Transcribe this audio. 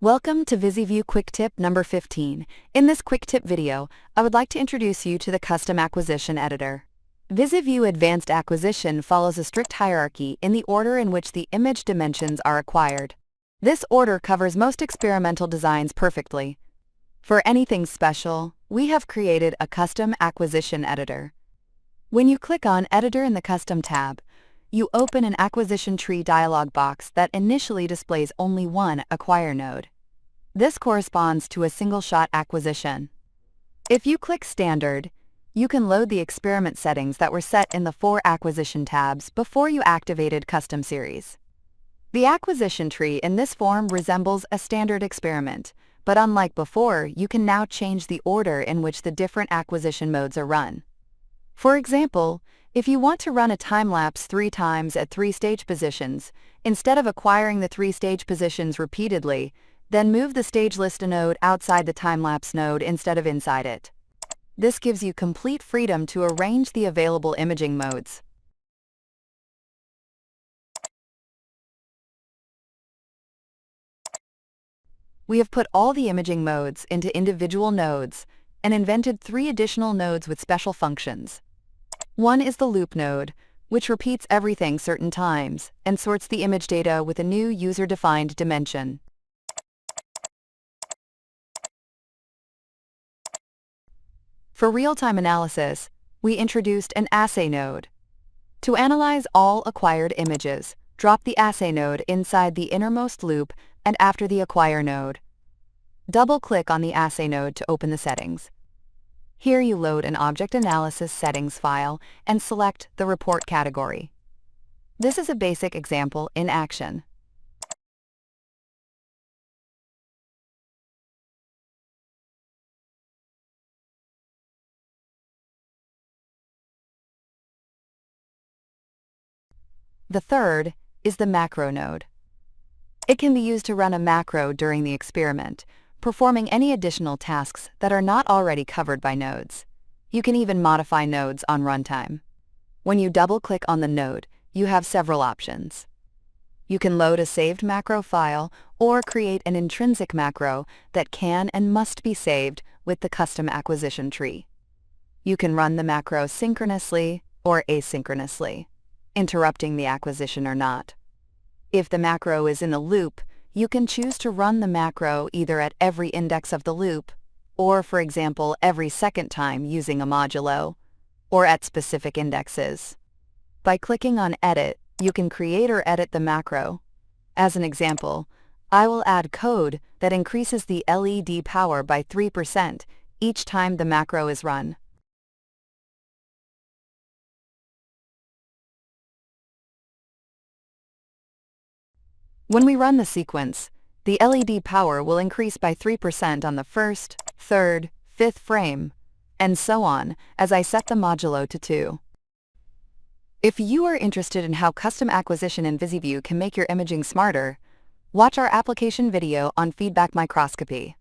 Welcome to VisiView Quick Tip number 15. In this quick tip video, I would like to introduce you to the Custom Acquisition Editor. VisiView Advanced Acquisition follows a strict hierarchy in the order in which the image dimensions are acquired. This order covers most experimental designs perfectly. For anything special, we have created a Custom Acquisition Editor. When you click on Editor in the Custom tab, you open an acquisition tree dialog box that initially displays only one acquire node. This corresponds to a single-shot acquisition. If you click Standard, you can load the experiment settings that were set in the 4 acquisition tabs before you activated Custom Series. The acquisition tree in this form resembles a standard experiment, but unlike before, you can now change the order in which the different acquisition modes are run. For example, if you want to run a time-lapse 3 times at 3 stage positions, instead of acquiring the 3 stage positions repeatedly, then move the stage list node outside the time-lapse node instead of inside it. This gives you complete freedom to arrange the available imaging modes. We have put all the imaging modes into individual nodes and invented 3 additional nodes with special functions. One is the loop node, which repeats everything certain times and sorts the image data with a new user-defined dimension. For real-time analysis, we introduced an assay node. To analyze all acquired images, drop the assay node inside the innermost loop and after the acquire node. Double-click on the assay node to open the settings. Here you load an Object Analysis Settings file and select the report category. This is a basic example in action. The third is the macro node. It can be used to run a macro during the experiment, performing any additional tasks that are not already covered by nodes. You can even modify nodes on runtime. When you double-click on the node, you have several options. You can load a saved macro file or create an intrinsic macro that can and must be saved with the custom acquisition tree. You can run the macro synchronously or asynchronously, interrupting the acquisition or not. If the macro is in a loop, you can choose to run the macro either at every index of the loop, or for example every second time using a modulo, or at specific indexes. By clicking on Edit, you can create or edit the macro. As an example, I will add code that increases the LED power by 3% each time the macro is run. When we run the sequence, the LED power will increase by 3% on the 1st, 3rd, 5th frame, and so on as I set the modulo to 2. If you are interested in how custom acquisition in VisiView can make your imaging smarter, watch our application video on feedback microscopy.